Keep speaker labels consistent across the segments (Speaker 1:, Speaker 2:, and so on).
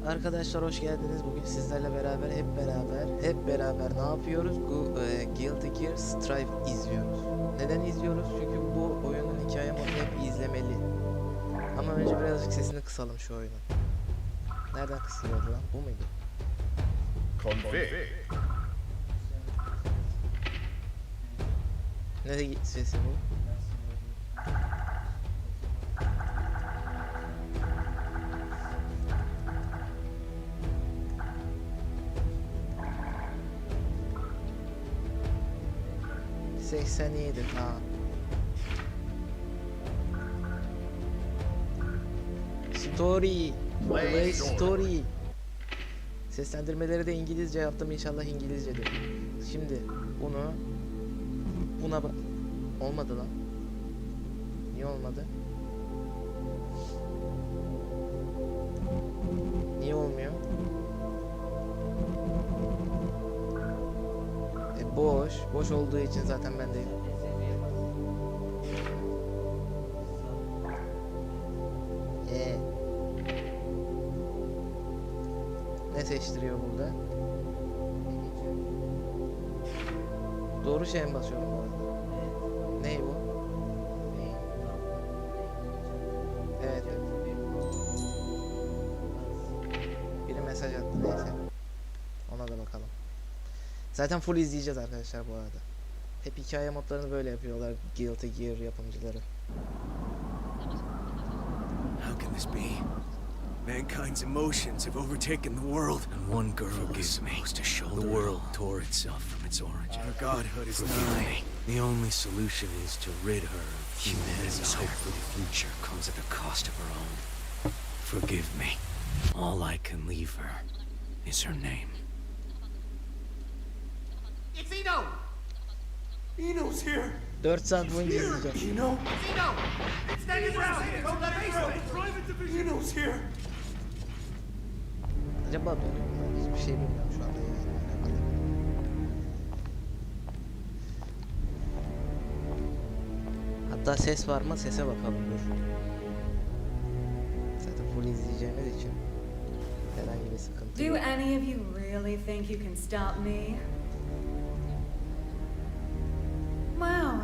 Speaker 1: Arkadaşlar hoş geldiniz. Bugün sizlerle beraber hep beraber ne yapıyoruz? Guilty Gear Strive izliyoruz. Neden izliyoruz? Çünkü bu oyunun hikaye modu hep izlemeli. Ama önce birazcık sesini kısalım şu oyunun. Nereden kısılıyordu lan? Bu muydu?
Speaker 2: Config.
Speaker 1: Nereye gitti sesi bu? Ha. Play story. Seslendirmeleri de İngilizce yaptım, inşallah İngilizcedir. Şimdi buna olmadı lan. Niye olmadı? Niye olmuyor? Boş olduğu için zaten ben de ne seçtiriyor burada? Doğru şeye mi basıyorum bu arada? Ney bu? Evet. Biri mesaj attı, neyse. Ona da bakalım. Zaten full izleyeceğiz arkadaşlar bu arada. Hep hikaye modlarını böyle yapıyorlar Guilty Gear yapımcıları.
Speaker 3: How can this be? Mankind's emotions have overtaken the world, and one girl is supposed to shoulder the world tore itself from its origin. Her godhood is nigh. The only solution is to rid her of humanity's hope for the future comes at the cost of her own. Forgive me. All I can leave her is her name.
Speaker 2: It's Eno!
Speaker 3: Eno's here!
Speaker 1: 4 saat boyunca izleyeceğim.
Speaker 3: Eno?
Speaker 2: It's Eno! Stand your ground! Don't let her through!
Speaker 3: Eno's here!
Speaker 1: Acaba donuyor mu? Hiçbir şey bilmiyorum şu anda. Hatta ses var mı? Sese bakalım dur. Zaten full izleyeceğimiz için herhangi bir sıkıntı yok.
Speaker 4: Do any of you really think you can stop me? Wow,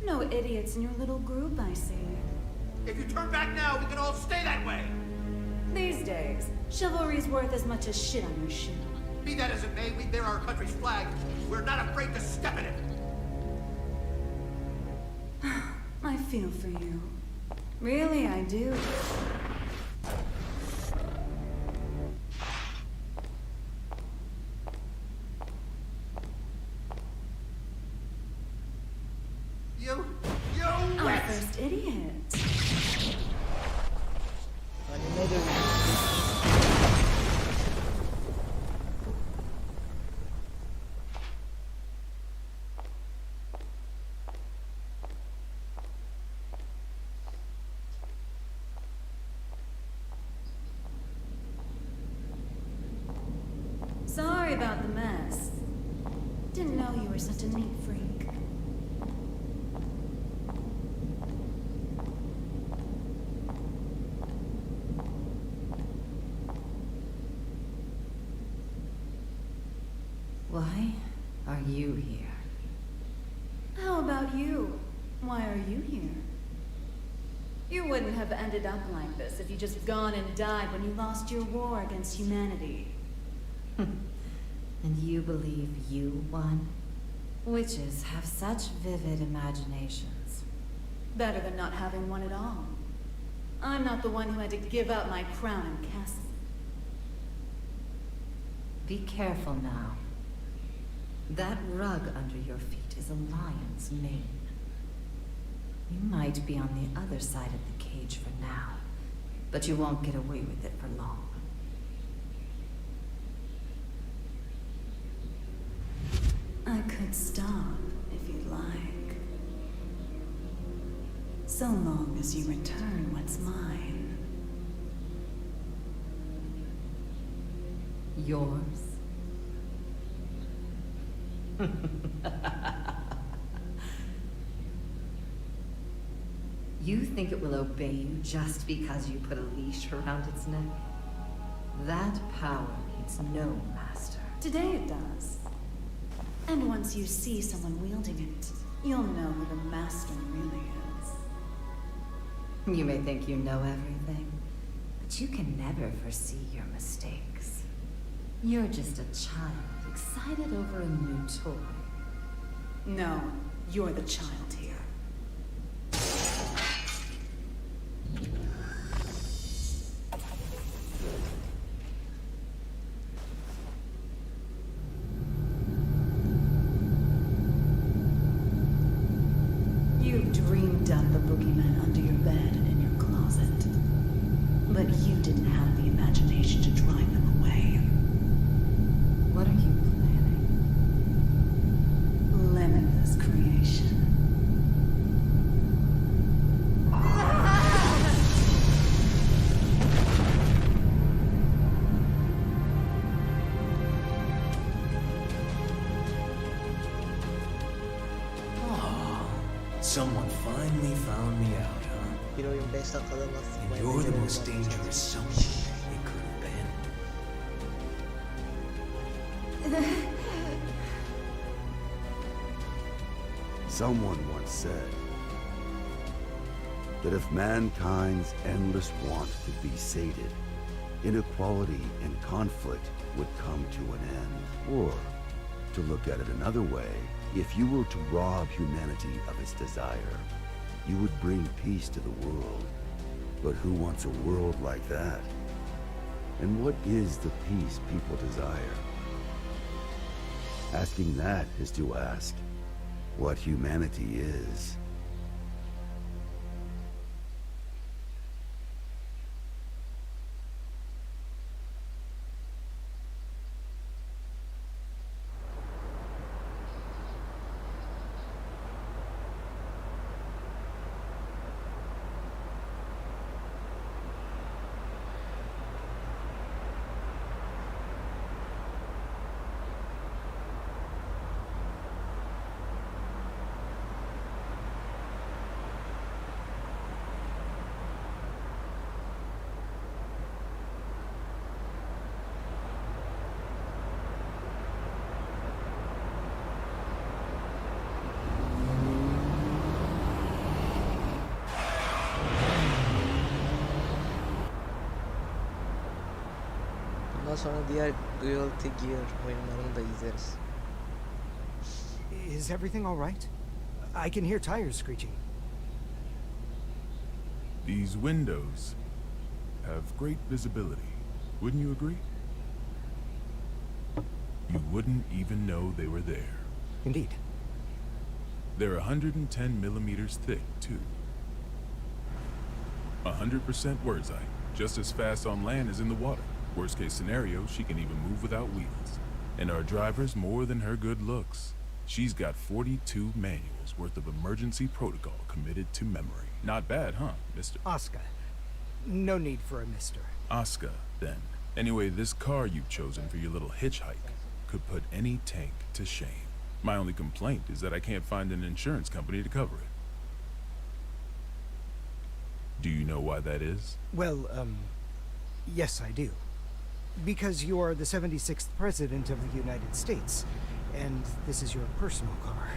Speaker 4: no idiots in your little group, I see.
Speaker 2: If you turn back now, we can all stay that way!
Speaker 4: These days, chivalry's worth as much as shit on your shoe.
Speaker 2: Be that as it may, we bear our country's flag. We're not afraid to step in it!
Speaker 4: I feel for you. Really, I do.
Speaker 2: You
Speaker 4: Our first idiot.
Speaker 1: Hani ne dövüyor?
Speaker 4: Sorry about the mess. Didn't know you were such a neat freak.
Speaker 5: Why are you here?
Speaker 4: How about you? Why are you here? You wouldn't have ended up like this if you just gone and died when you lost your war against humanity.
Speaker 5: And you believe you won? Witches have such vivid imaginations.
Speaker 4: Better than not having one at all. I'm not the one who had to give up my crown and castle.
Speaker 5: Be careful now. That rug under your feet is a lion's mane. You might be on the other side of the cage for now, but you won't get away with it for long.
Speaker 4: I could stop if you'd like. So long as you return what's mine.
Speaker 5: Yours? You think it will obey you just because you put a leash around its neck? That power needs no master.
Speaker 4: Today it does. And once you see someone wielding it, you'll know who the master really is.
Speaker 5: You may think you know everything, but you can never foresee your mistakes. You're just a child excited over a new toy.
Speaker 4: No, you're the child here. You've dreamed up the boogeyman under your bed and in your closet. But you didn't have the imagination to drive them away.
Speaker 5: What are you planning?
Speaker 4: Limitless creation.
Speaker 3: Someone finally found me out, huh?
Speaker 1: Bir oyun 5 dakikada nasıl
Speaker 3: And you're the most dangerous someone it could have been.
Speaker 6: Someone once said that if mankind's endless want to be sated, inequality and conflict would come to an end. Or, to look at it another way, if you were to rob humanity of its desire, you would bring peace to the world. But who wants a world like that? And what is the peace people desire? Asking that is to ask what humanity is.
Speaker 1: Bundan sonra diğer Guilty Gear oyunlarını da izleriz.
Speaker 7: Is everything all right? I can hear tires screeching.
Speaker 8: These windows have great visibility. Wouldn't you agree? You wouldn't even know they were there.
Speaker 7: Indeed.
Speaker 8: They're 110 millimeters thick, too. 100% Wurtzite, just as fast on land as in the water. Worst case scenario, she can even move without wheels. And our driver's more than her good looks. She's got 42 manuals worth of emergency protocol committed to memory. Not bad, huh, Mr.
Speaker 7: Asuka. No need for a mister.
Speaker 8: Asuka, then. Anyway, this car you've chosen for your little hitchhike could put any tank to shame. My only complaint is that I can't find an insurance company to cover it. Do you know why that is?
Speaker 7: Well, yes, I do. Because you are the 76th President of the United States, and this is your personal car.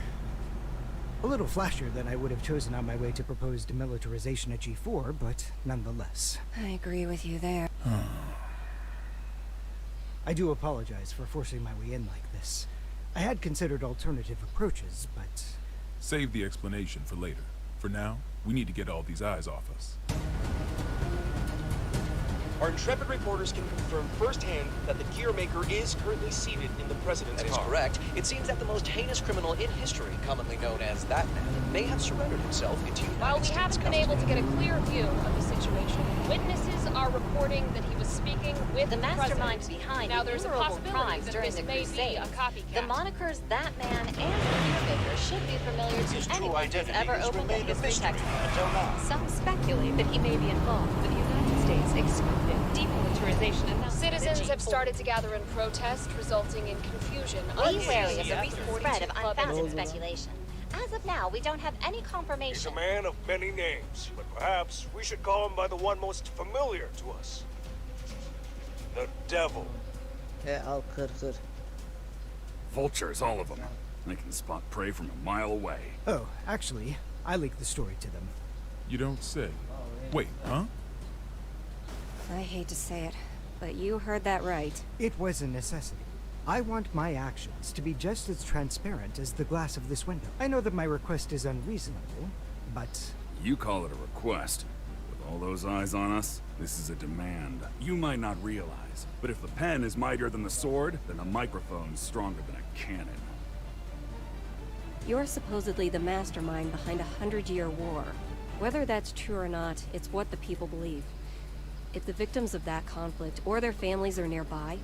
Speaker 7: A little flashier than I would have chosen on my way to proposed demilitarization at G4, but nonetheless.
Speaker 9: I agree with you there.
Speaker 7: I do apologize for forcing my way in like this. I had considered alternative approaches, but...
Speaker 8: Save the explanation for later. For now, we need to get all these eyes off us.
Speaker 10: Our intrepid reporters can confirm firsthand that the gear maker is currently seated in the president's car.
Speaker 11: That is correct. It seems that the most heinous criminal in history, commonly known as that man, may have surrendered himself into United
Speaker 12: While we
Speaker 11: States
Speaker 12: haven't been
Speaker 11: custody.
Speaker 12: able to get a clear view of the situation, witnesses are reporting that he was speaking with
Speaker 9: The mastermind
Speaker 12: president.
Speaker 9: behind
Speaker 12: Now there's a
Speaker 9: innumerable
Speaker 12: possibility
Speaker 9: crimes
Speaker 12: that
Speaker 9: during
Speaker 12: this
Speaker 9: the
Speaker 12: may be
Speaker 9: Crusades.
Speaker 12: a copycat.
Speaker 9: The monikers That Man and the Gear Maker should be familiar
Speaker 10: His
Speaker 9: to
Speaker 10: true
Speaker 9: anyone who's
Speaker 10: identity
Speaker 9: ever
Speaker 10: has
Speaker 9: opened a
Speaker 10: remained a
Speaker 9: history
Speaker 10: mystery
Speaker 9: textbook.
Speaker 10: until now.
Speaker 9: Some speculate that he may be involved with the United States excluding demilitarization announcement.
Speaker 12: Citizens have started to gather in protest, resulting in confusion.
Speaker 9: Be wary of the
Speaker 12: Uneasy
Speaker 9: recent
Speaker 12: at the
Speaker 9: spread of
Speaker 12: 42 Club
Speaker 9: unfounded
Speaker 12: and-
Speaker 9: speculation. As of now, we don't have any
Speaker 10: He's
Speaker 9: confirmation.
Speaker 10: a man of many names, but perhaps we should call him by the one most familiar to us.
Speaker 13: The devil.
Speaker 1: Al kır kır.
Speaker 13: Vultures, all of them. They can spot prey from a mile away.
Speaker 7: Oh, actually, I leaked the story to them.
Speaker 8: You don't say. Wait, huh?
Speaker 9: I hate to say it, but you heard that right.
Speaker 7: It was a necessity. I want my actions to be just as transparent as the glass of this window. I know that my request is unreasonable, but...
Speaker 13: You call it a request. With all those eyes on us, this is a demand. You might not realize, but if the pen is mightier than the sword, then the microphone's stronger than a cannon.
Speaker 9: You're supposedly the mastermind behind a 100-year war. Whether that's true or not, it's what the people believe. If the victims of that conflict or their families are nearby,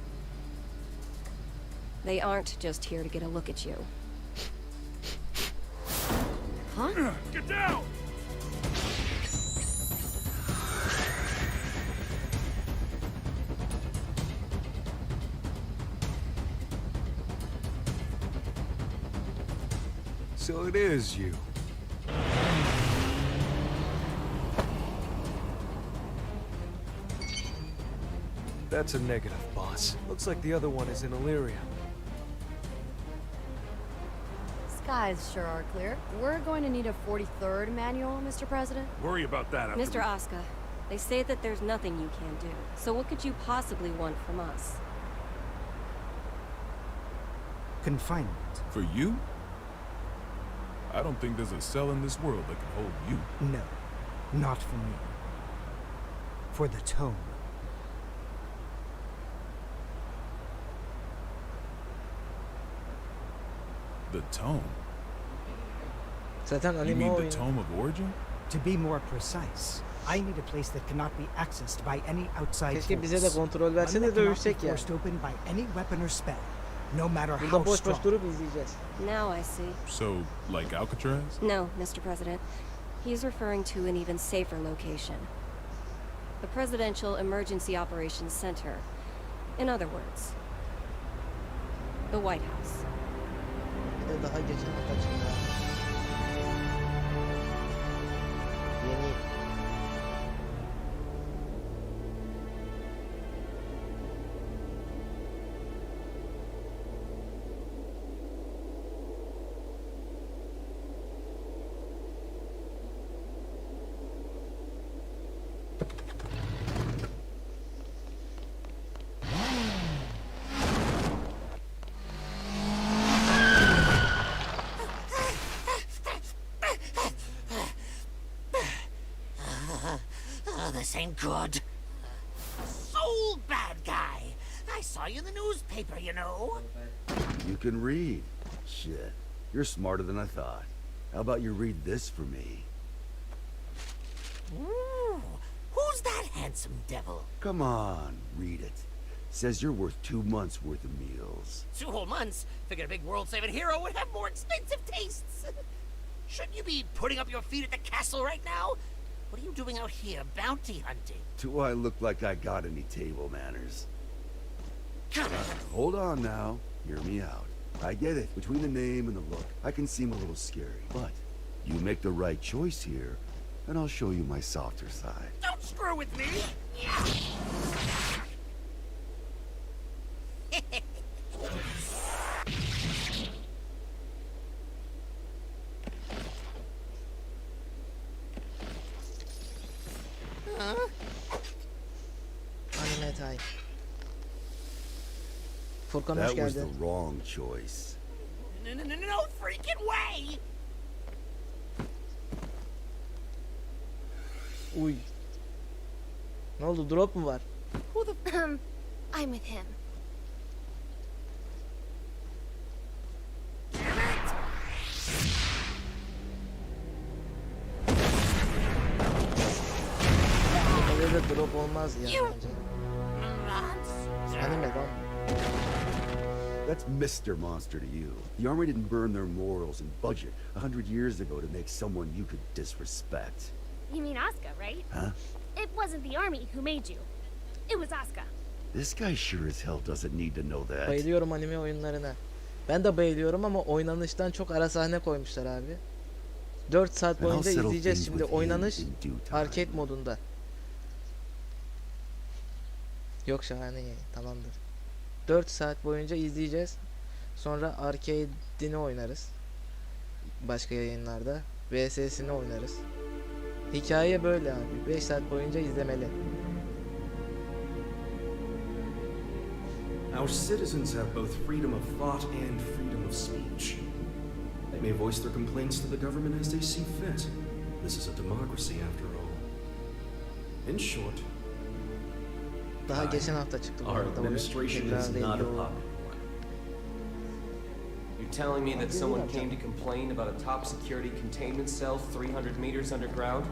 Speaker 9: they aren't just here to get a look at you. Huh?
Speaker 13: Get down!
Speaker 3: So it is you. That's a negative, boss. Looks like the other one is in Illyria.
Speaker 14: Skies sure are clear. We're going to need a 43rd manual, Mr. President.
Speaker 13: Worry about that after
Speaker 9: Mr. Asuka, they say that there's nothing you can't do. So what could you possibly want from us?
Speaker 7: Confinement.
Speaker 8: For you? I don't think there's a cell in this world that can hold you.
Speaker 7: No, not for me. For the tome.
Speaker 8: The tome?
Speaker 1: Zaten
Speaker 8: You
Speaker 1: anime
Speaker 8: mean the
Speaker 1: oyunu.
Speaker 8: tome of origin?
Speaker 7: To be more precise, I need a place that cannot be accessed by any outside
Speaker 1: Keşke bize de
Speaker 7: force.
Speaker 1: kontrol
Speaker 7: One
Speaker 1: verse de
Speaker 7: that cannot be
Speaker 1: dövüşsek ya.
Speaker 7: forced open by any weapon or spell, no matter
Speaker 1: Burada
Speaker 7: how
Speaker 1: boş boş
Speaker 7: strong.
Speaker 1: durup izleyeceğiz.
Speaker 9: Now I see.
Speaker 8: So, like Alcatraz?
Speaker 9: No, Mr. President. He's referring to an even safer location. The Presidential Emergency Operations Center. In other words, the White House.
Speaker 1: Bir de daha geçen kaçında. Yeni.
Speaker 15: This ain't good. Soul bad guy. I saw you in the newspaper, you know.
Speaker 6: You can read. Shit. You're smarter than I thought. How about you read this for me?
Speaker 15: Ooh, who's that handsome devil?
Speaker 6: Come on, read it. Says you're worth 2 months' worth of meals.
Speaker 15: 2 whole months? Figured a big world-saving hero would have more expensive tastes. Shouldn't you be putting up your feet at the castle right now? What are you doing out here, bounty hunting?
Speaker 6: Do I look like I got any table manners? Hold on now. Hear me out. I get it. Between the name and the look, I can seem a little scary. But you make the right choice here, and I'll show you my softer side.
Speaker 15: Don't screw with me!
Speaker 1: Anime time. Furkan hoş
Speaker 6: That was the
Speaker 1: geldin.
Speaker 6: wrong choice.
Speaker 15: No freaking way!
Speaker 1: Uy. Ne oldu? Drop mu var?
Speaker 14: Who the... I'm with him.
Speaker 1: Öyle de drop olmaz ya bence. Anime lan.
Speaker 6: That's Mr. Monster to you. The Army didn't burn their morals and budget 100 years ago to make someone you could disrespect.
Speaker 16: You mean Asuka, right?
Speaker 6: Huh?
Speaker 16: It wasn't the army who made you. It was Asuka.
Speaker 6: This guy sure as hell doesn't need to know that.
Speaker 1: Bayılıyorum anime oyunlarına. Ben de bayılıyorum ama oynanıştan çok ara sahne koymuşlar abi. 4 saat boyunca izleyeceğiz şimdi oynanış arcade modunda. Yok, şahane yayın. Tamamdır. 4 saat boyunca izleyeceğiz. Sonra arcade'ini oynarız. Başka yayınlarda. VS'sini oynarız. Hikaye böyle abi. 5 saat boyunca izlemeli.
Speaker 17: Our citizens have both freedom of thought and freedom of speech. They may voice their complaints to the government as they see fit. This is a democracy after all. In short,
Speaker 1: Daha geçen hafta çıktı bu
Speaker 17: our
Speaker 1: arada oyun.
Speaker 17: administration
Speaker 1: Tekrar
Speaker 17: is not a
Speaker 1: ediyor.
Speaker 17: popular one.
Speaker 10: You're telling me that someone came to complain about a top security containment cell 300 meters underground?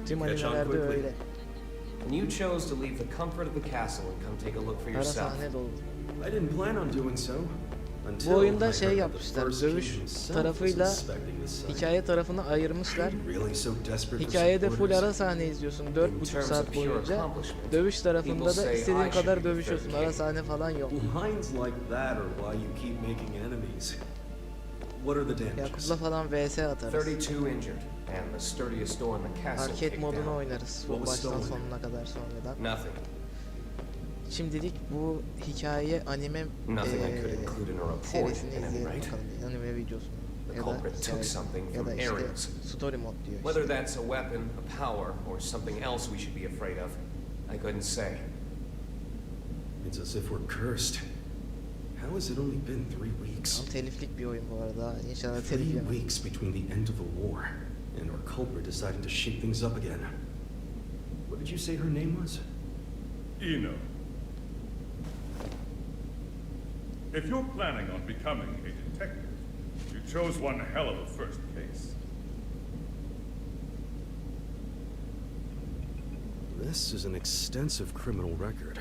Speaker 1: Tüm
Speaker 17: Catch on
Speaker 1: animelerde
Speaker 17: quickly.
Speaker 1: öyle.
Speaker 10: And you chose to leave the comfort of the castle and come take a look for
Speaker 1: Ara
Speaker 10: yourself.
Speaker 1: sahne dolu.
Speaker 17: I didn't plan on doing so. Until
Speaker 1: Bu oyunda
Speaker 17: I
Speaker 1: şey
Speaker 17: heard that the
Speaker 1: yapmışlar.
Speaker 17: first
Speaker 1: Dövüş
Speaker 17: king himself was
Speaker 1: tarafıyla
Speaker 17: inspecting the site.
Speaker 1: hikaye tarafını ayırmışlar.
Speaker 17: Really so desperate for
Speaker 1: Hikayede full
Speaker 17: supporters?
Speaker 1: ara sahne izliyorsun 4,5
Speaker 10: terms
Speaker 1: saat
Speaker 10: of pure
Speaker 1: boyunca.
Speaker 10: accomplishment,
Speaker 1: Dövüş tarafında
Speaker 10: people
Speaker 1: da
Speaker 10: say
Speaker 1: istediğin
Speaker 10: I should
Speaker 1: kadar
Speaker 10: be the
Speaker 1: dövüşüyorsun.
Speaker 10: third
Speaker 1: Ara
Speaker 10: king.
Speaker 1: sahne falan yok.
Speaker 17: Lines like that are why you keep making enemies. What are the damages?
Speaker 1: Yakup'la falan vs atarız.
Speaker 10: 32 injured, and the sturdiest door in the castle
Speaker 1: Arcade
Speaker 10: kicked
Speaker 1: modunu
Speaker 10: down.
Speaker 1: oynarız.
Speaker 17: What was
Speaker 1: Baştan
Speaker 17: stolen?
Speaker 1: sonuna kadar sonradan.
Speaker 10: Nothing.
Speaker 1: Şimdilik bu hikaye anime
Speaker 10: Nothing I could include in a report,
Speaker 1: serisini
Speaker 10: at any
Speaker 1: izleyelim
Speaker 10: rate.
Speaker 1: bakalım. Anime videosunu.
Speaker 10: The
Speaker 1: Ya da
Speaker 10: culprit took
Speaker 1: hikayesi.
Speaker 10: something
Speaker 1: Ya
Speaker 10: from
Speaker 1: da işte
Speaker 10: areas.
Speaker 1: story mod diyor işte.
Speaker 10: Whether that's a weapon, a power, or something else we should be afraid of, I couldn't say.
Speaker 17: It's as if we're cursed. How has it only been 3 weeks?
Speaker 1: Tam teliflik bir oyun bu arada. İnşallah
Speaker 17: 3
Speaker 1: telif yemem.
Speaker 17: weeks between the end of the war and our culprit deciding to shake things up again. What did you say her name was?
Speaker 8: Eno. If you're planning on becoming a detective, you chose one hell of a first case.
Speaker 17: This is an extensive criminal record.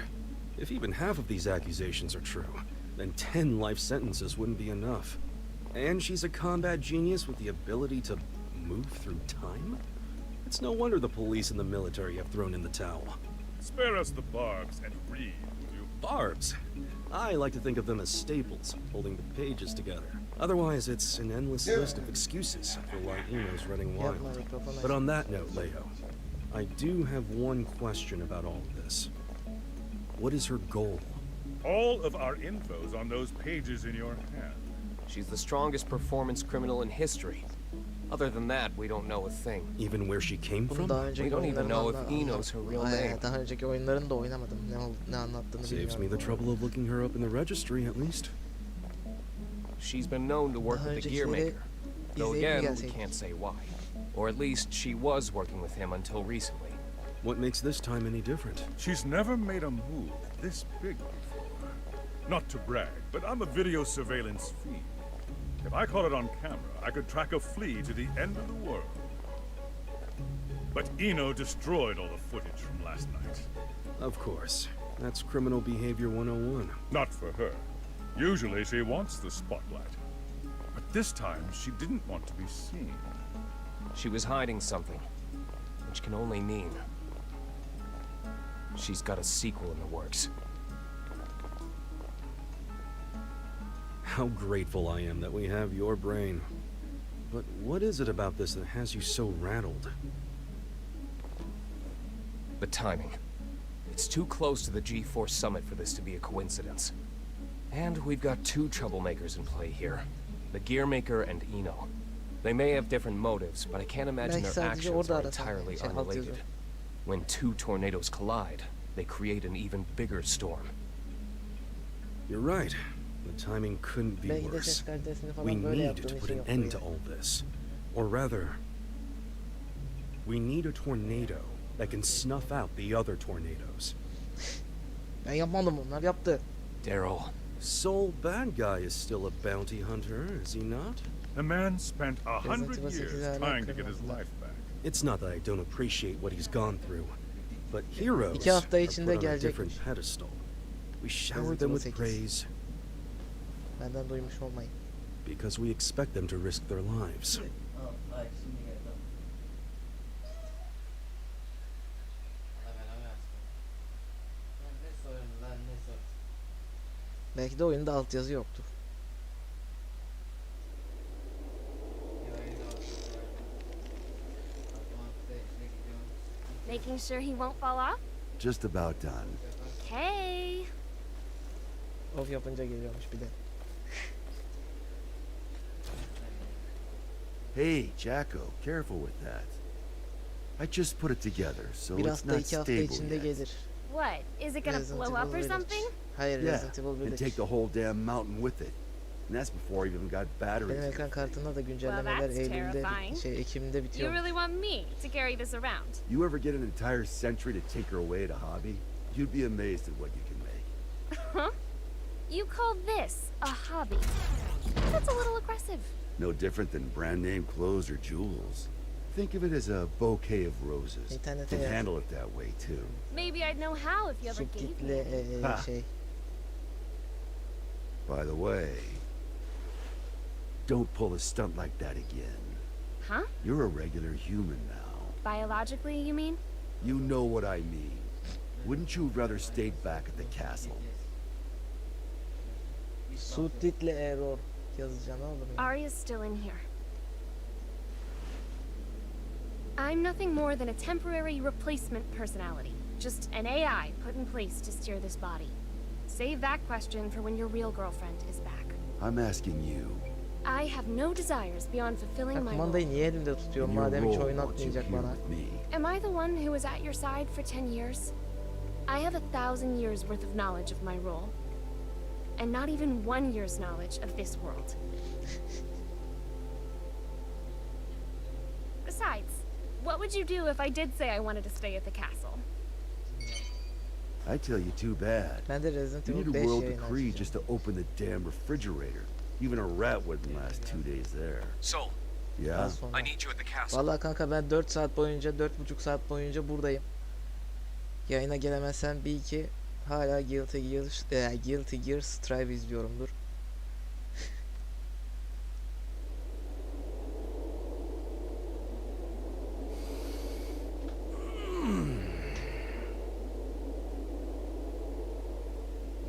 Speaker 17: If even half of these accusations are true, then 10 life sentences wouldn't be enough. And she's a combat genius with the ability to move through time? It's no wonder the police and the military have thrown in the towel.
Speaker 8: Spare us the barbs and read, will you?
Speaker 17: Barbs. I like to think of them as staples, holding the pages together. Otherwise, it's an endless list of excuses for why Eno's running wild. But on that note, Leo, I do have one question about all of this. What is her goal?
Speaker 8: All of our info's on those pages in your hand.
Speaker 10: She's the strongest performance criminal in history. Other than that, we don't know a thing.
Speaker 17: Even where she came
Speaker 1: Bunu
Speaker 17: from?
Speaker 1: daha önceki
Speaker 10: We don't even know if
Speaker 1: oyunlarını
Speaker 10: Eno's her real name.
Speaker 1: Daha önceki oyunlarını da oynamadım. Ne anlattığını
Speaker 17: Saves me
Speaker 1: bilmiyorum.
Speaker 17: the trouble of looking her up in the registry, at least.
Speaker 10: She's been known to work
Speaker 1: Daha
Speaker 10: with the
Speaker 1: öncekileri
Speaker 10: gear maker. Though
Speaker 1: izleyip mi
Speaker 10: again, we
Speaker 1: gelseydik?
Speaker 10: can't say why. Or at least she was working with him until recently.
Speaker 17: What makes this time any different?
Speaker 8: She's never made a move this big before. Not to brag, but I'm a video surveillance fiend. If I caught it on camera, I could track a flea to the end of the world. But Eno destroyed all the footage from last night.
Speaker 17: Of course. That's criminal behavior 101.
Speaker 8: Not for her. Usually she wants the spotlight. But this time she didn't want to be seen.
Speaker 10: She was hiding something, which can only mean she's got a sequel in the works.
Speaker 17: How grateful I am that we have your brain. But what is it about this that has you so rattled?
Speaker 10: The timing. It's too close to the G4 summit for this to be a coincidence. And we've got two troublemakers in play here. The gear maker and Eno. They may have different motives, but I can't imagine
Speaker 1: Belki
Speaker 10: their
Speaker 1: sadece
Speaker 10: actions
Speaker 1: orada
Speaker 10: are
Speaker 1: arasam
Speaker 10: entirely
Speaker 1: şey, alt
Speaker 10: unrelated.
Speaker 1: yazıyor.
Speaker 10: When two tornadoes collide, they create an even bigger storm.
Speaker 17: You're right. The timing couldn't be
Speaker 1: Belki de
Speaker 17: worse.
Speaker 1: ses kalitesini
Speaker 17: We
Speaker 1: falan böyle
Speaker 17: need
Speaker 1: yaptığın
Speaker 17: to put
Speaker 1: için
Speaker 17: an
Speaker 1: yoktur
Speaker 17: end to
Speaker 1: ya.
Speaker 17: all this. Or rather, we need a tornado that can snuff out the other tornadoes.
Speaker 1: Ben yapmadım, onlar yaptı.
Speaker 10: Daryl.
Speaker 17: Sole bad guy is still a bounty hunter, is he not?
Speaker 8: The man spent 100
Speaker 1: Resident Evil
Speaker 8: years
Speaker 1: 8'i
Speaker 8: trying to get his
Speaker 1: alakalı.
Speaker 8: life back.
Speaker 17: It's not that I don't appreciate what he's gone through, but heroes
Speaker 1: 2 hafta
Speaker 17: are
Speaker 1: içinde
Speaker 17: put on a
Speaker 1: gelecekmiş.
Speaker 17: different pedestal. We shower
Speaker 1: Resident
Speaker 17: them
Speaker 1: Evil
Speaker 17: with
Speaker 1: 8.
Speaker 17: praise
Speaker 1: Benden duymuş olmayın.
Speaker 17: because we expect them to risk their lives.
Speaker 1: Belki de oyunda altyazı yoktur.
Speaker 16: Making sure he won't fall off?
Speaker 6: Just about done.
Speaker 16: Hey.
Speaker 1: Of yapınca geliyormuş bir de.
Speaker 6: Hey, Jacko, careful with that. I just put it together, so
Speaker 1: Bir
Speaker 6: it's
Speaker 1: hafta
Speaker 6: not
Speaker 1: 2 hafta
Speaker 6: stable
Speaker 1: içinde
Speaker 6: yet.
Speaker 1: gelir.
Speaker 16: What? Is it gonna
Speaker 1: Resident
Speaker 16: blow
Speaker 1: Evil
Speaker 16: up or
Speaker 1: Village.
Speaker 16: something?
Speaker 1: Hayır,
Speaker 6: Yeah,
Speaker 1: Resident Evil
Speaker 6: and
Speaker 1: Village.
Speaker 6: take the whole damn mountain with it. And that's before I even got batteries.
Speaker 1: Benim ekran kartında da güncellemeler
Speaker 16: Well, that's
Speaker 1: Eylül'de,
Speaker 16: terrifying.
Speaker 1: Ekim'de
Speaker 16: You
Speaker 1: bitiyor.
Speaker 16: really want me to carry this around?
Speaker 6: You ever get an entire century to tinker away at a hobby? You'd be amazed at what you can make.
Speaker 16: Huh? You call this a hobby? That's a little aggressive.
Speaker 6: No different than brand name clothes or jewels. Think of it as a bouquet of roses.
Speaker 1: İnternete
Speaker 6: And
Speaker 1: yaz.
Speaker 6: handle it that way too.
Speaker 16: Maybe I'd know how if you ever gave
Speaker 1: Subtitle
Speaker 16: me.
Speaker 6: Ha.
Speaker 1: şey.
Speaker 6: By the way, don't pull a stunt like that again.
Speaker 16: Huh?
Speaker 6: You're a regular human now.
Speaker 16: Biologically, you mean?
Speaker 6: You know what I mean. Wouldn't you rather stayed back at the castle?
Speaker 1: Subtitle error yazacağım oğlum ya.
Speaker 16: Arya's still in here. I'm nothing more than a temporary replacement personality. Just an AI put in place to steer this body. Save that question for when your real girlfriend is back.
Speaker 6: I'm asking you.
Speaker 16: I have no desires beyond fulfilling my role.
Speaker 1: Kumandayı niye elimde tutuyorum
Speaker 6: in your
Speaker 1: madem hiç
Speaker 6: role,
Speaker 1: oynatmayacak
Speaker 6: won't you
Speaker 1: bana.
Speaker 6: here with me?
Speaker 16: Am I the one who was at your side for 10 years? I have 1,000 years worth of knowledge of my role. And not even 1 year's knowledge of this world. Besides, what would you do if I did say I wanted to stay at the castle?
Speaker 6: I tell you, too bad.
Speaker 1: Ben de Resident
Speaker 6: You need
Speaker 1: Evil
Speaker 6: a
Speaker 1: 5
Speaker 6: world
Speaker 1: yayın
Speaker 6: decree
Speaker 1: açacağım.
Speaker 6: just to open the damn refrigerator. Even a rat wouldn't last 2 days there.
Speaker 10: Soul,
Speaker 6: Yeah?
Speaker 1: Daha sonra.
Speaker 10: I need you at the castle.
Speaker 1: Vallahi kanka ben 4 saat boyunca 4,5 saat boyunca buradayım. Yayına gelemezsem bir iki hala Guilty Gear Strive izliyorumdur.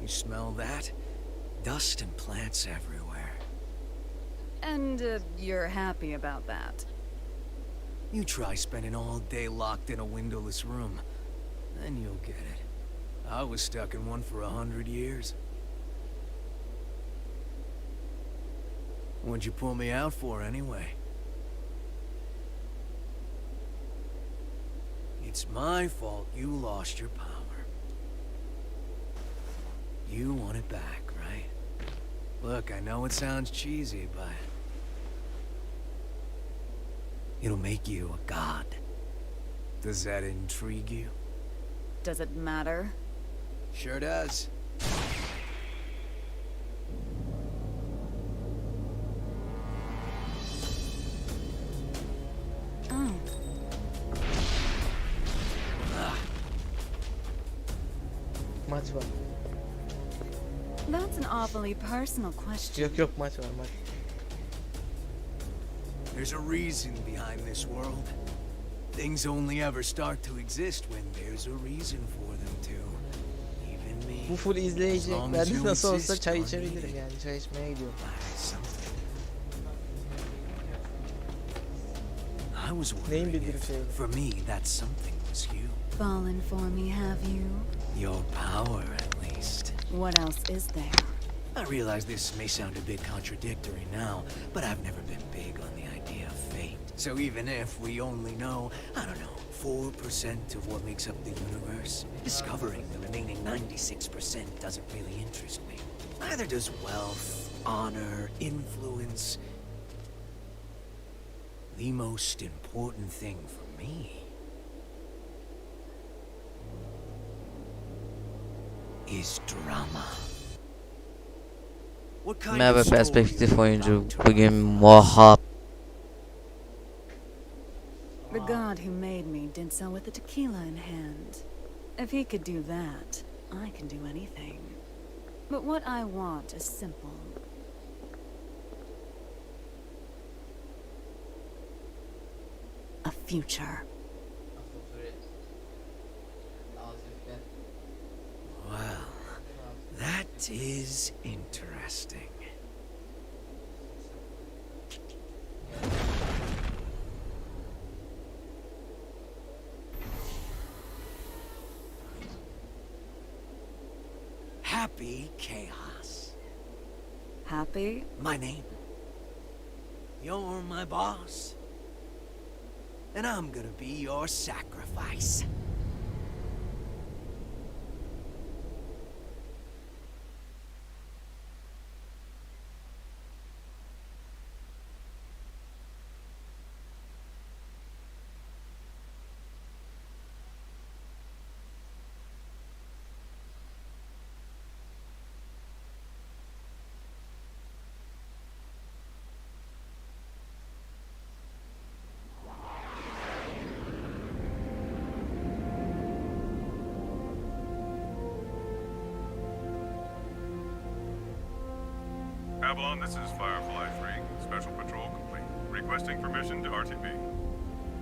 Speaker 3: You smell that? Dust and plants everywhere.
Speaker 5: And you're happy about that?
Speaker 3: You try spending all day locked in a windowless room, then you'll get it. I was stuck in one for 100 years. What'd you pull me out for, anyway? It's my fault you lost your power. You want it back, right? Look, I know it sounds cheesy, but it'll make you a god. Does that intrigue you?
Speaker 5: Does it matter?
Speaker 3: Sure does.
Speaker 5: Oh.
Speaker 1: Maç var.
Speaker 5: That's an awfully personal question.
Speaker 1: Yok maç var maç.
Speaker 3: There's a reason behind this world. Things only ever start to exist when there's a reason for them to. Even me.
Speaker 1: Bu full izleyici.
Speaker 3: As long
Speaker 1: Ben
Speaker 3: as
Speaker 1: de
Speaker 3: you
Speaker 1: nasıl olsa
Speaker 3: insist
Speaker 1: çay
Speaker 3: on
Speaker 1: içebilirim
Speaker 3: needing
Speaker 1: yani. Çay içmeye gidiyorum.
Speaker 3: something. I was
Speaker 1: Neyin
Speaker 3: wondering
Speaker 1: bildirim
Speaker 3: if,
Speaker 1: şeyi?
Speaker 3: for me, that something was you.
Speaker 5: Fallen for me, have you?
Speaker 3: Your power, at least.
Speaker 5: What else is there?
Speaker 3: I realize this may sound a bit contradictory now, but I've never been big on the idea of fate. So even if we only know, I don't know, 4% of what makes up the universe, discovering the remaining 96% doesn't really interest me. Neither does wealth, honor, influence. The most important thing for me is drama. What kind
Speaker 1: Merhaba
Speaker 3: of story
Speaker 1: perspektif
Speaker 3: is
Speaker 1: oyuncu.
Speaker 3: about drama?
Speaker 1: Bugün muhab.
Speaker 5: The god who made me did so with the tequila in hand. If he could do that, I can do anything. But what I want is simple. A future.
Speaker 3: Well, that is interesting. be chaos.
Speaker 5: Happy?
Speaker 3: My name. You're my boss. And I'm gonna be your sacrifice.
Speaker 18: Avalon, this is Firefly 3. Special patrol complete. Requesting permission to RTB.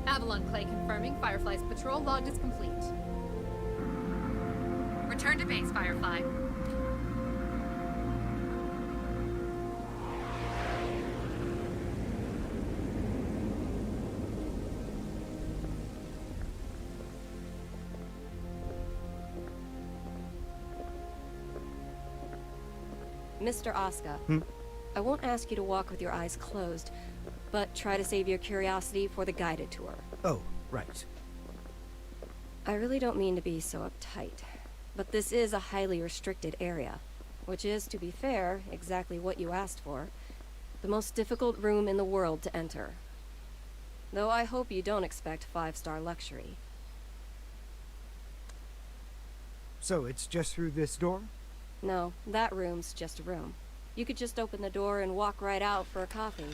Speaker 12: Avalon Clay confirming Firefly's patrol logged is complete. Return to base, Firefly.
Speaker 9: Mr. Asuka, I won't ask you to walk with your eyes closed, but try to save your curiosity for the guided tour.
Speaker 7: Oh, right.
Speaker 9: I really don't mean to be so uptight, but this is a highly restricted area, which is, to be fair, exactly what you asked for. The most difficult room in the world to enter. Though I hope you don't expect 5-star luxury.
Speaker 7: So it's just through this door?
Speaker 9: No, that room's just a room. You could just open the door and walk right out for a coffee.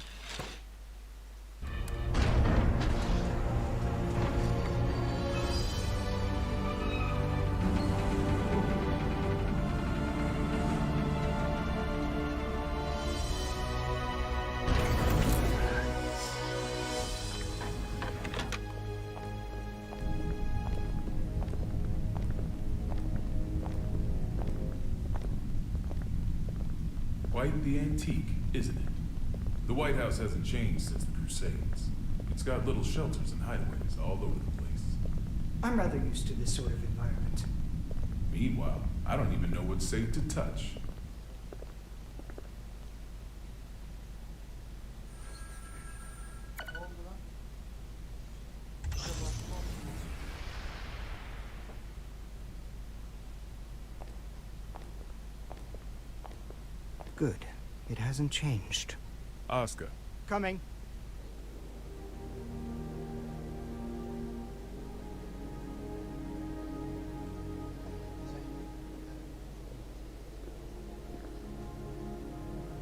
Speaker 8: Quite the antique, isn't it? The White House hasn't changed since the Crusades. It's got little shelters and hideaways all over the place.
Speaker 7: I'm rather used to this sort of environment.
Speaker 8: Meanwhile, I don't even know what's safe to touch.
Speaker 7: Good. It hasn't changed.
Speaker 8: Asuka.
Speaker 7: Coming.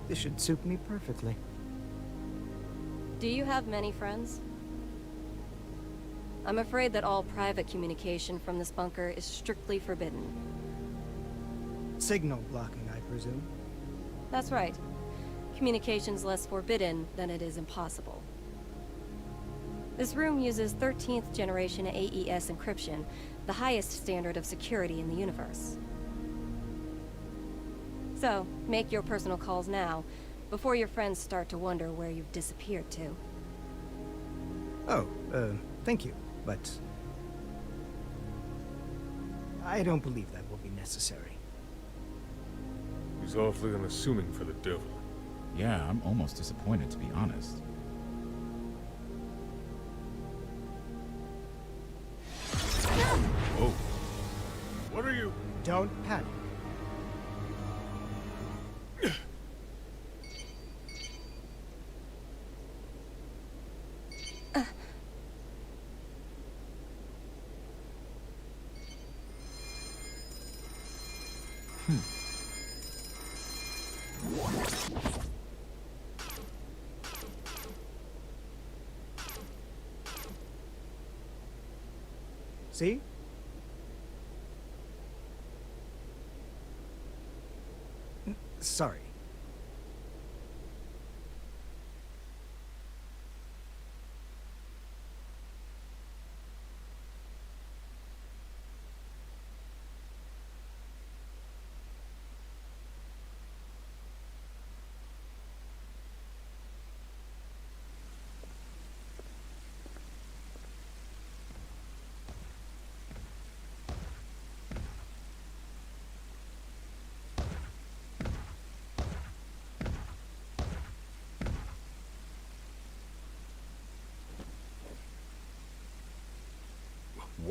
Speaker 7: This should suit me perfectly.
Speaker 9: Do you have many friends? I'm afraid that all private communication from this bunker is strictly forbidden.
Speaker 7: Signal blocking, I presume.
Speaker 9: That's right. Communication's less forbidden than it is impossible. This room uses 13th generation AES encryption, the highest standard of security in the universe. So, make your personal calls now, before your friends start to wonder where you've disappeared to.
Speaker 7: Oh, thank you, but I don't believe that will be necessary.
Speaker 19: He's awfully unassuming for the devil.
Speaker 20: Yeah, I'm almost disappointed, to be honest.
Speaker 8: Whoa.
Speaker 19: What are you?
Speaker 7: Don't panic. See? Sorry.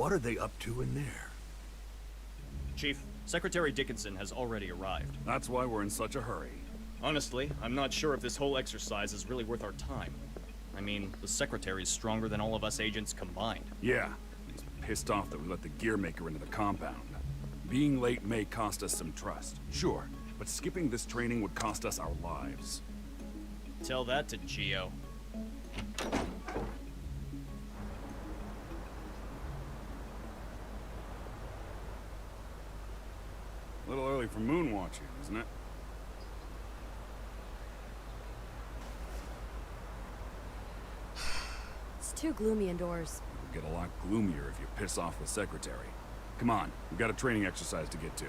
Speaker 18: What are they up to in there?
Speaker 21: Chief, Secretary Dickinson has already arrived.
Speaker 13: That's why we're in such a hurry.
Speaker 21: Honestly, I'm not sure if this whole exercise is really worth our time. I mean, the Secretary's stronger than all of us agents combined.
Speaker 13: Yeah, he's pissed off that we let the gear maker into the compound. Being late may cost us some trust, sure, but skipping this training would cost us our lives.
Speaker 21: Tell that to Geo.
Speaker 13: A little early for moon watching, isn't it?
Speaker 14: It's too gloomy indoors.
Speaker 13: It'll get a lot gloomier if you piss off the Secretary. Come on, we've got a training exercise to get to.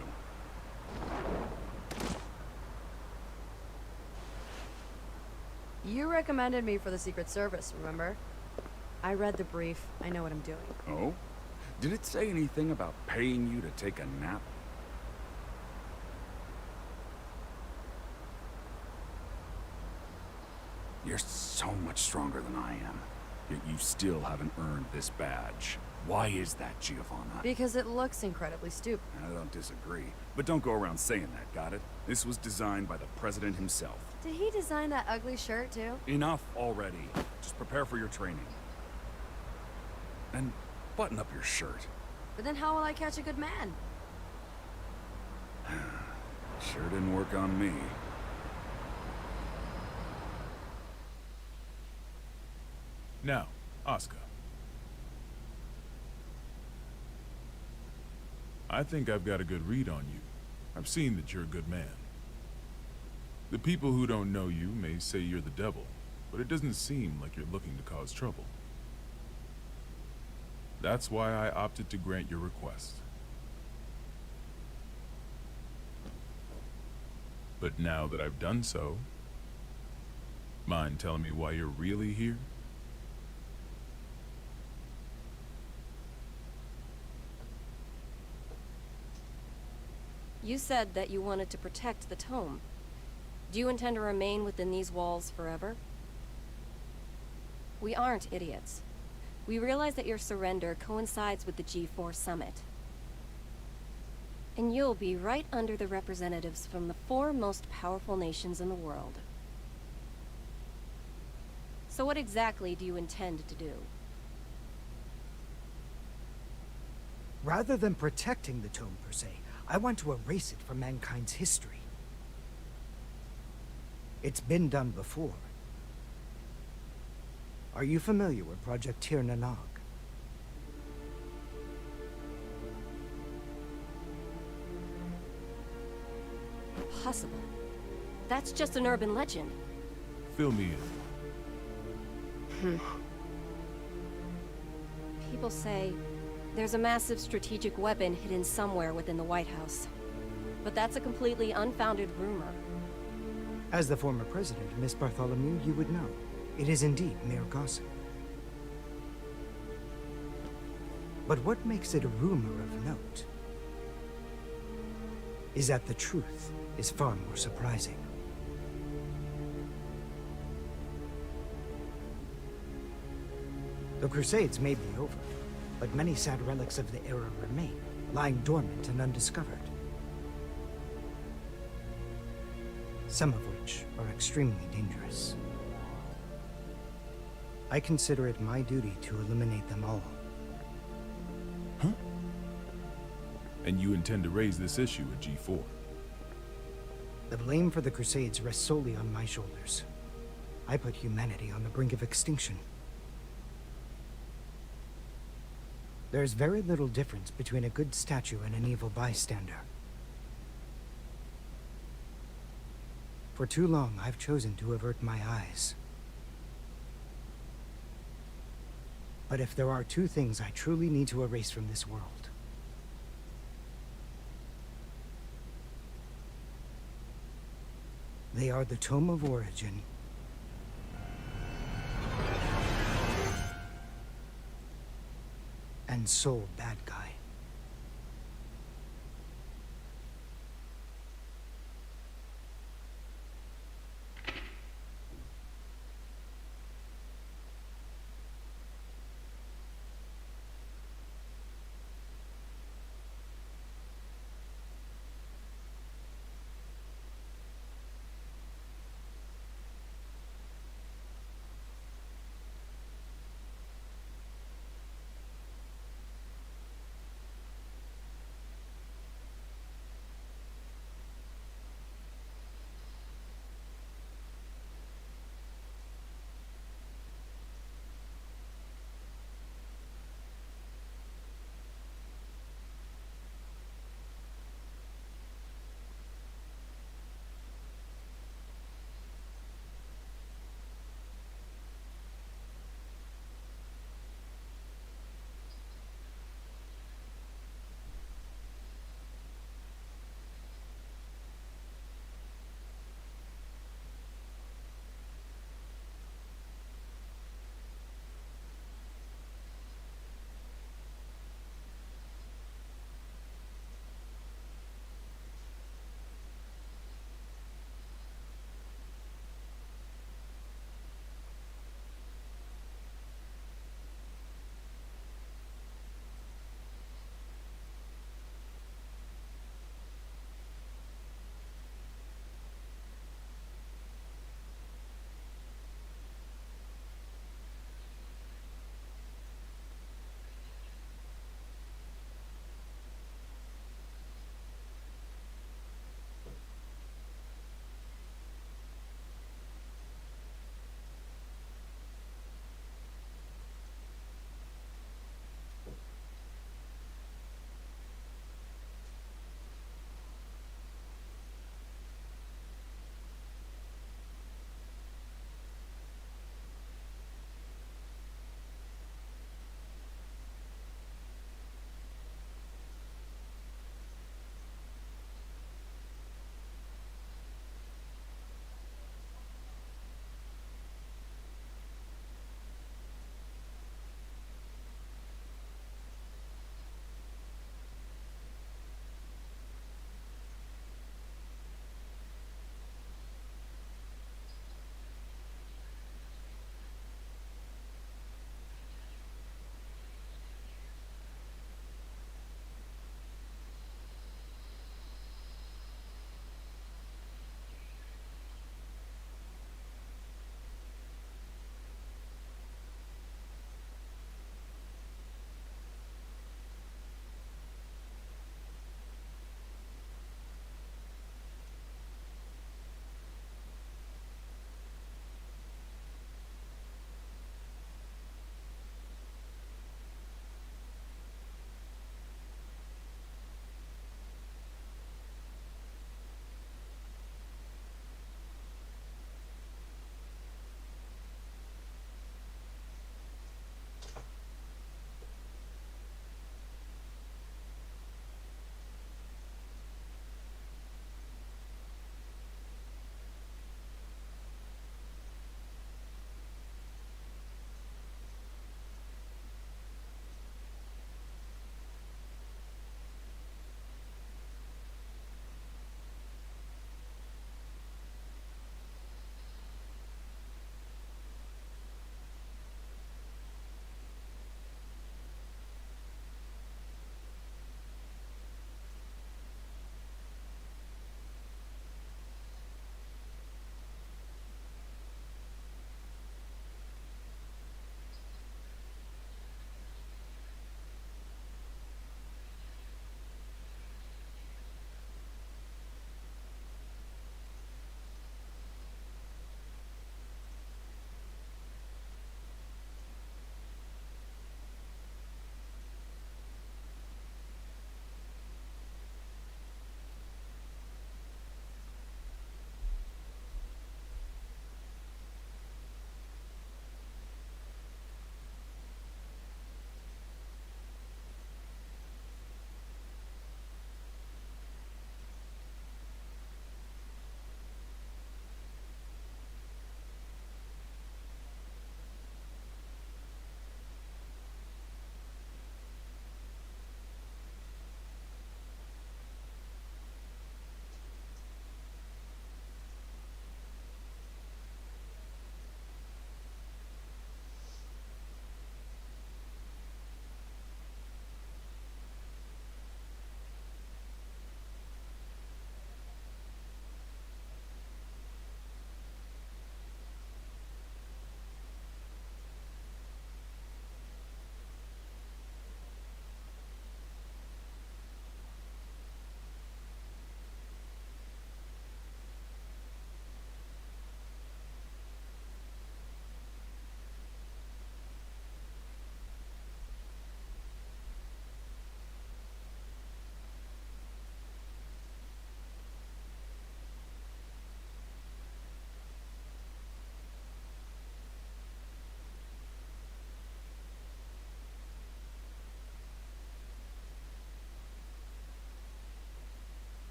Speaker 14: You recommended me for the Secret Service, remember? I read the brief. I know what I'm doing.
Speaker 13: Oh? Did it say anything about paying you to take a nap? You're so much stronger than I am, yet you still haven't earned this badge. Why is that, Giovanna?
Speaker 14: Because it looks incredibly stupid.
Speaker 13: I don't disagree, but don't go around saying that, got it? This was designed by the president himself.
Speaker 14: Did he design that ugly shirt, too?
Speaker 13: Enough already. Just prepare for your training. And button up your shirt.
Speaker 14: But then how will I catch a good man?
Speaker 13: Sure didn't work on me.
Speaker 8: Now, Oscar. I think I've got a good read on you. I've seen that you're a good man. The people who don't know you may say you're the devil, but it doesn't seem like you're looking to cause trouble. That's why I opted to grant your request. But now that I've done so, mind telling me why you're really here?
Speaker 9: You said that you wanted to protect the tome. Do you intend to remain within these walls forever? We aren't idiots. We realize that your surrender coincides with the G4 summit. And you'll be right under the representatives from the 4 most powerful nations in the world. So what exactly do you intend to do?
Speaker 7: Rather than protecting the tome per se, I want to erase it from mankind's history. It's been done before. Are you familiar with Project Tir Nanog?
Speaker 9: Impossible. That's just an urban legend.
Speaker 8: Fill me in.
Speaker 9: People say there's a massive strategic weapon hidden somewhere within the White House. But that's a completely unfounded rumor.
Speaker 7: As the former president, Miss Bartholomew, you would know. It is indeed mere gossip. But what makes it a rumor of note is that the truth is far more surprising. The Crusades may be over, but many sad relics of the era remain, lying dormant and undiscovered. Some of which are extremely dangerous. I consider it my duty to eliminate them all.
Speaker 8: Huh? And you intend to raise this issue at G4?
Speaker 7: The blame for the Crusades rests solely on my shoulders. I put humanity on the brink of extinction. There's very little difference between a good statue and an evil bystander. For too long, I've chosen to avert my eyes. But if there are 2 things I truly need to erase from this world, they are the Tome of Origin and Soul Bad Guy.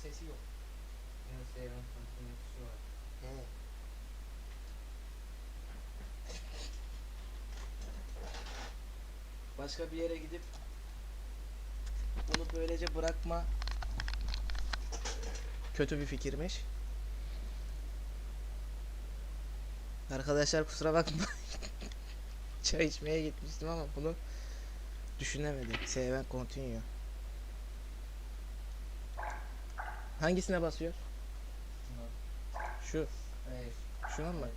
Speaker 1: sesi yok. He. Başka bir yere gidip bunu böylece bırakma kötü bir fikirmiş. Arkadaşlar kusura bakma. Çay içmeye gitmiştim ama bunu düşünemedim. Seven continue. Hangisine basıyor? Şu. Şuna mı?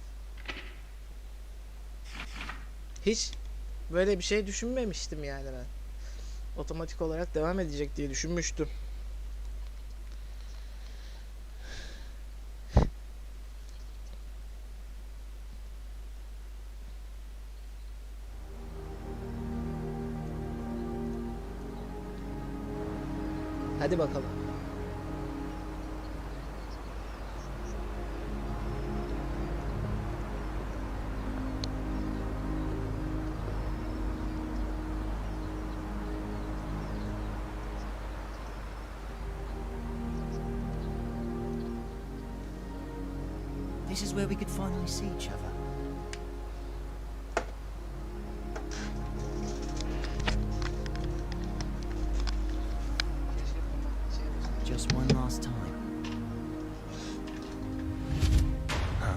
Speaker 1: Hiç böyle bir şey düşünmemiştim yani ben. Otomatik olarak devam edecek diye düşünmüştüm. Hadi bakalım.
Speaker 2: This is where we could finally see each other. Just one last time. Huh?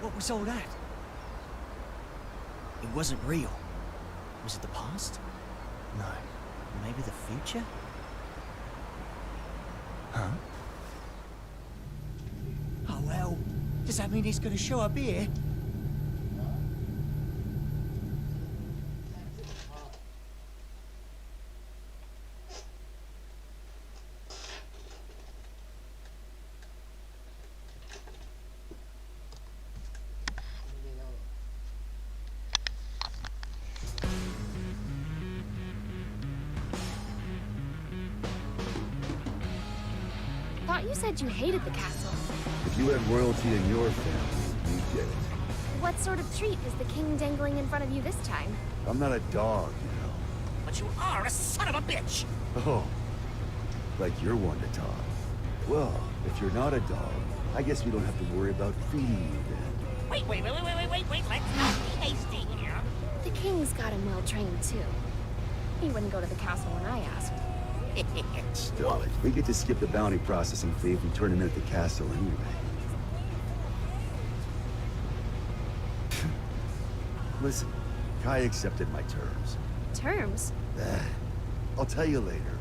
Speaker 2: What was all that? It wasn't real. Was it the past? No. Maybe the future? Huh? Oh well, does that mean he's gonna show up here?
Speaker 16: Thought you said you hated the castle.
Speaker 6: If you had royalty in your family, you'd get it.
Speaker 16: What sort of treat is the king dangling in front of you this time?
Speaker 6: I'm not a dog, you know.
Speaker 15: But you are a son of a bitch!
Speaker 6: Oh, like you're one to talk. Well, if you're not a dog, I guess we don't have to worry about feeding you then.
Speaker 15: Wait, let's not be hasty here.
Speaker 16: The king's got him well trained too. He wouldn't go to the castle when I asked.
Speaker 6: Still, we get to skip the bounty processing fee if we turn him in at the castle anyway. Listen, Kai accepted my terms.
Speaker 16: Terms?
Speaker 6: I'll tell you later.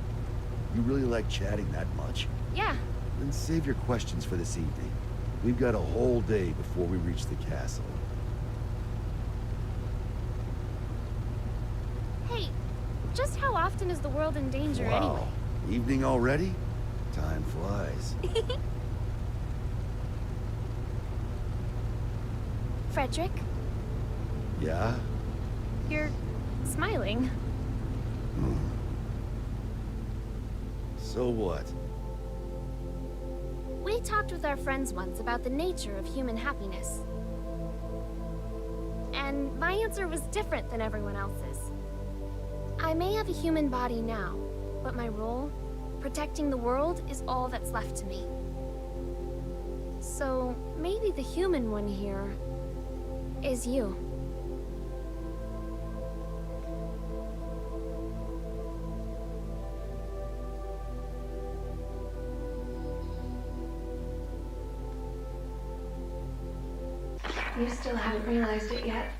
Speaker 6: You really like chatting that much?
Speaker 16: Yeah.
Speaker 6: Then save your questions for this evening. We've got a whole day before we reach the castle.
Speaker 16: Hey, just how often is the world in danger anyway?
Speaker 6: Evening already? Time flies.
Speaker 16: Frederick,
Speaker 6: Yeah?
Speaker 16: you're smiling.
Speaker 6: So what?
Speaker 16: We talked with our friends once about the nature of human happiness. And my answer was different than everyone else's. I may have a human body now, but my role, protecting the world, is all that's left to me. So maybe the human one here is you.
Speaker 22: You still haven't realized it yet.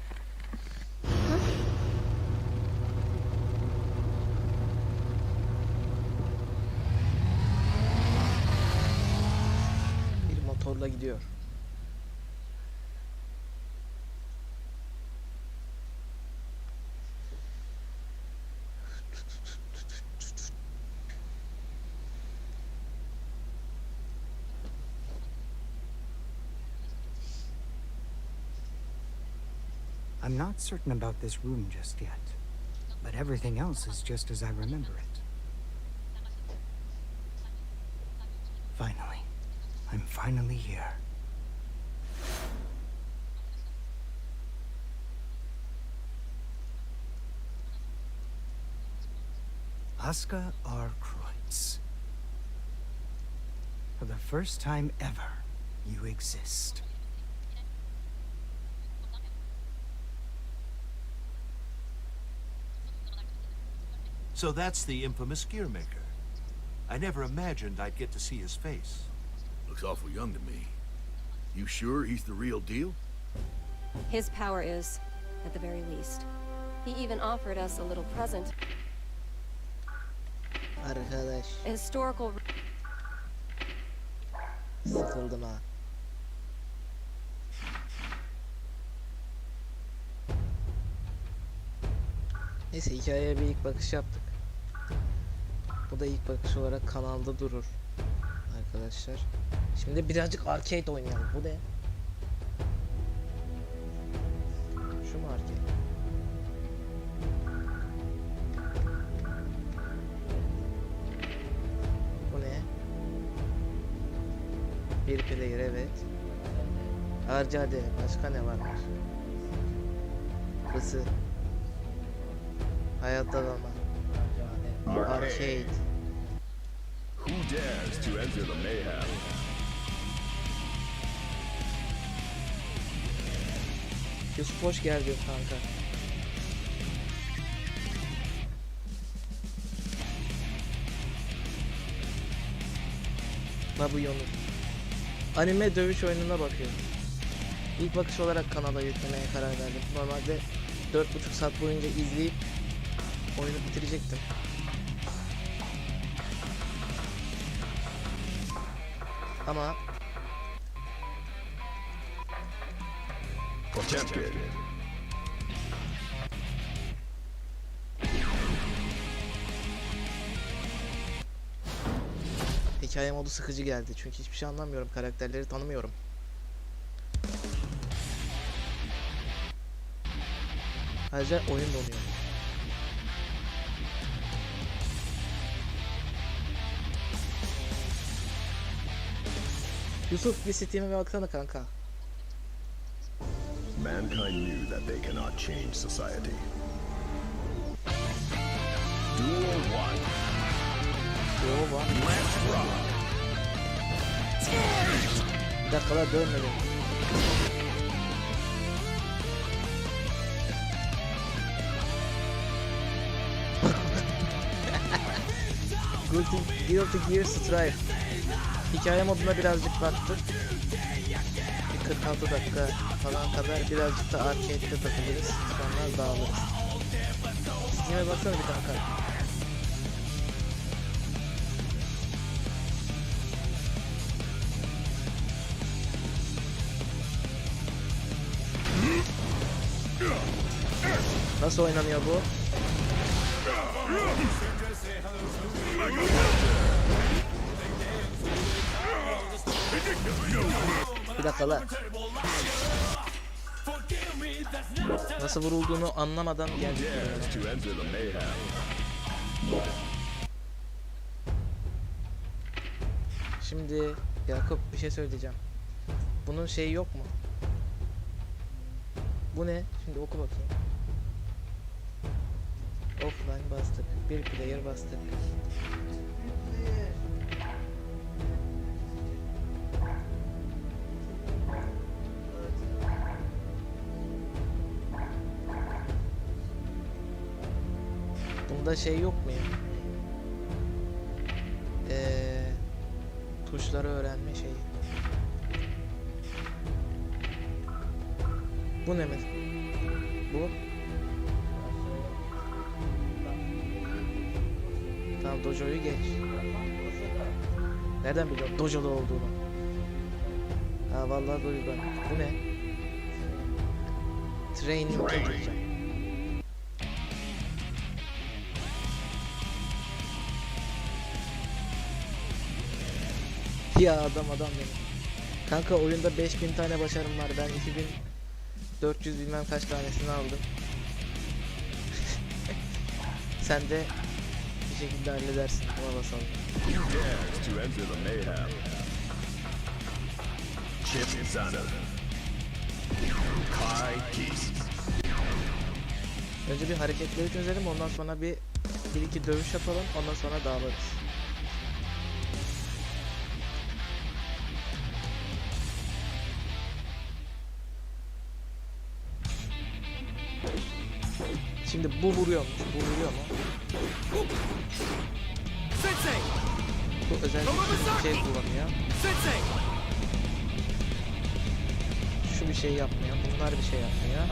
Speaker 1: Bir motorla gidiyor.
Speaker 7: I'm not certain about this room just yet, but everything else is just as I remember it. Finally, I'm finally here. A.K.A. R. Kreutz. For the first time ever, you exist.
Speaker 4: So that's the infamous gear maker. I never imagined I'd get to see his face.
Speaker 11: Looks awful young to me. You sure he's the real deal?
Speaker 9: His power is, at the very least. He even offered us a little present.
Speaker 1: Arkadaş.
Speaker 9: A historical...
Speaker 1: Sıkıldım ha. Neyse, hikayeye bir ilk bakış yaptık. Bu da ilk bakış olarak kanalda durur arkadaşlar. Şimdi birazcık arcade oynayalım. Bu ne? Şu mu arcade? Bu ne? Bir player, evet. Arcade. Başka ne varmış? Hızı. Hayatta kalma. Arcade.
Speaker 18: Who dares to enter the mayhem?
Speaker 1: Yusuf hoş geldin kanka. Babuyonu. Anime dövüş oyununa bakıyorum. İlk bakış olarak kanala yüklemeye karar verdim. Normalde 4,5 saat boyunca izleyip oyunu bitirecektim. Ama
Speaker 18: Attempted.
Speaker 1: hikaye modu sıkıcı geldi çünkü hiçbir şey anlamıyorum, karakterleri tanımıyorum. Ayrıca oyun donuyor. Yusuf bir Steam'e baksana kanka.
Speaker 18: Mankind knew that they cannot change society. Duel 1.
Speaker 1: Duel 1.
Speaker 18: Let's rock.
Speaker 1: Bir dakika la, dönmedim. Guilty Gear Strive. Hikaye moduna birazcık baktık. Bir 46 dakika falan kadar birazcık da arcade'de takılırız. Sonra dağılırız. Steam'e baksana bir kanka. Nasıl oynanıyor bu? Bir dakika la. Nasıl vurulduğunu anlamadan geldik. Şimdi Yakup bir şey söyleyeceğim. Bunun şeyi yok mu? Bu ne? Şimdi oku bakayım. Offline bastık. Bir player bastık. Bunda şey yok mu ya? Tuşları öğrenme şeyi. Bu ne mesela? Bu? Tamam, dojo'yu geç. Nereden biliyorsun dojo'da olduğunu? Ha vallahi dojo'da. Bu ne? Training. Ya adam benim. Kanka oyunda 5000 tane başarım var. Ben 400 bilmem kaç tanesini aldım. Sen de bir şekilde halledersin. Ona basalım. Önce bir hareketleri çözelim, ondan sonra bir iki dövüş yapalım, ondan sonra dağılırız. Şimdi bu vuruyormuş, bu vuruyor mu? Bu özellikle bir şey kullanıyor. Şu bir şey yapmıyor, bunlar bir şey yapmıyor.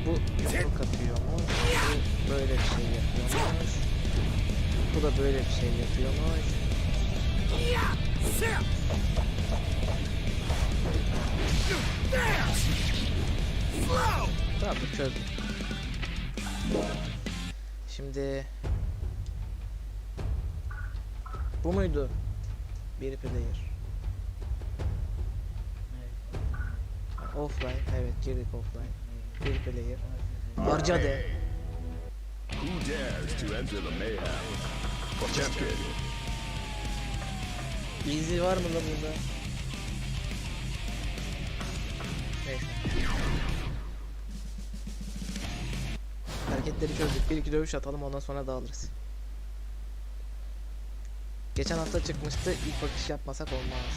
Speaker 1: Bu yumruk atıyormuş, bu böyle bir şey yapıyormuş. Bu da böyle bir şey yapıyormuş. Tamam, çözdüm. Şimdi bu muydu? Bir player. Offline, evet girdik offline. Bir player. Harcadı. Easy var mı da bunda? Neyse. Hareketleri çözdük. Bir iki dövüş atalım, ondan sonra dağılırız. Geçen hafta çıkmıştı. İlk bakış yapmasak olmaz.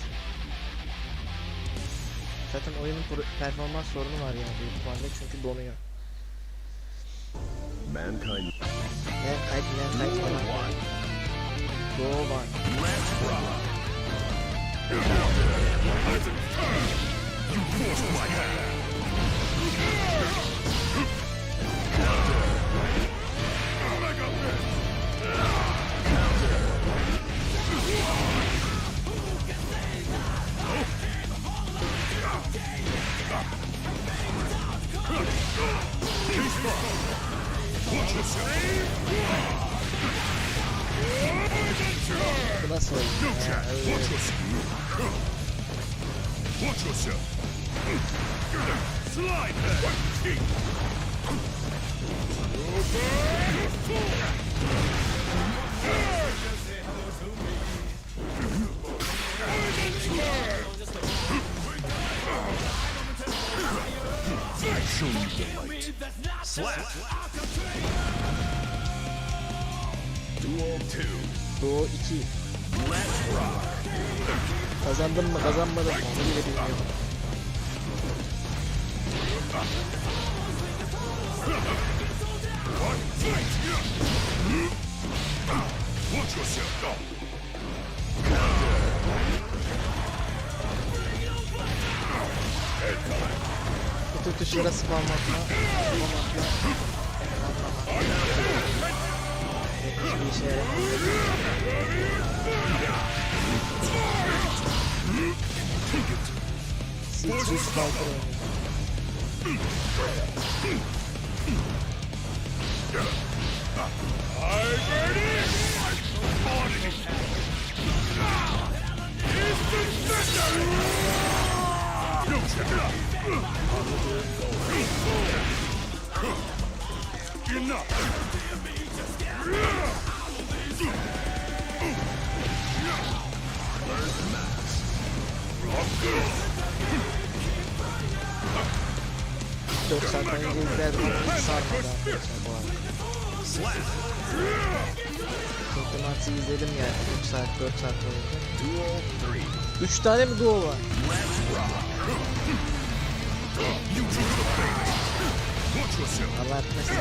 Speaker 1: Zaten oyunun performans sorunu var ya büyük ihtimalle, çünkü donuyor. Mankind Go on. Bu nasıl oldu ya? Duo 2. Kazandım mı kazanmadım mı onu bile bilmiyorum. Bu tuşlara spamlatma. Hiçbir işe yaramıyor. Six Stalker Çok saatten önce izlerdim ama hiç sarmadı arkadaşlar bu arada. Çünkü maçı izledim yani 3 saat 4 saat boyunca. 3 tane mi duo var? Allah etmesin ya.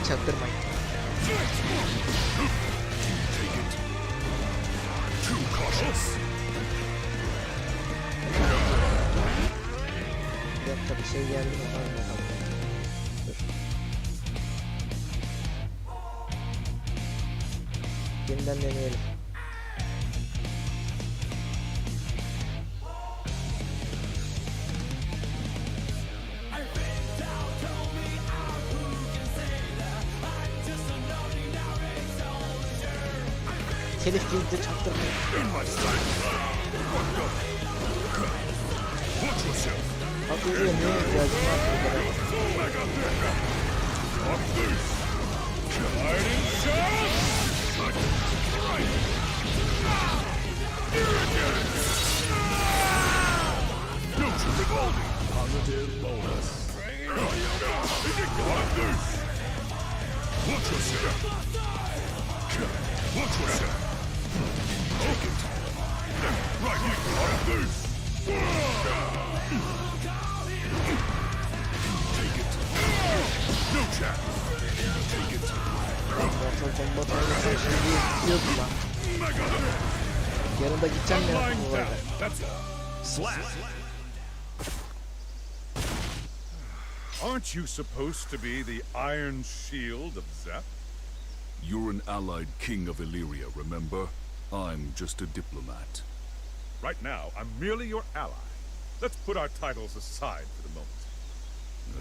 Speaker 1: Çaktırmayın. Bir dakika bir şey geldi mi? Dur. Yeniden deneyelim. telif girdi çaktırmayın. Bak buraya niye ihtiyacım var bu kadar? Yarın da gideceğim ya bu arada.
Speaker 18: Aren't you supposed to be the Iron Shield of Zep?
Speaker 13: You're an allied king of Illyria, remember? I'm just a diplomat.
Speaker 18: Right now, I'm merely your ally. Let's put our titles aside for the moment.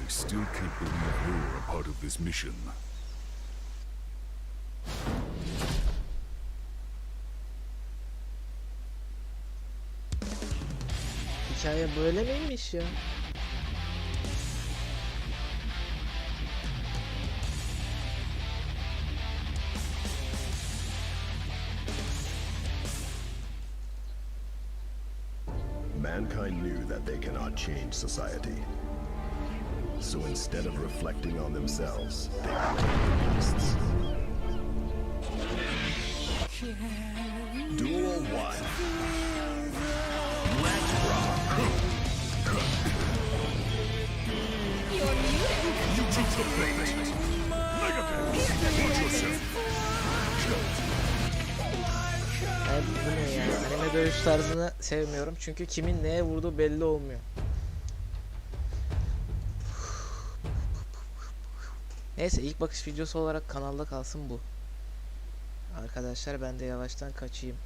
Speaker 13: I still can't believe you're a part of this mission.
Speaker 1: Hikaye böyle miymiş ya?
Speaker 10: Mankind knew that they cannot change society. So instead of reflecting on themselves, they became beasts. Duel 1. Let's rock!
Speaker 15: You're muted!
Speaker 10: You took the bait! Negative! Watch yourself!
Speaker 1: Evet, bu ne ya? Anime dövüş tarzını sevmiyorum çünkü kimin neye vurduğu belli olmuyor. Neyse, ilk bakış videosu olarak kanalda kalsın bu. Arkadaşlar ben de yavaştan kaçayım.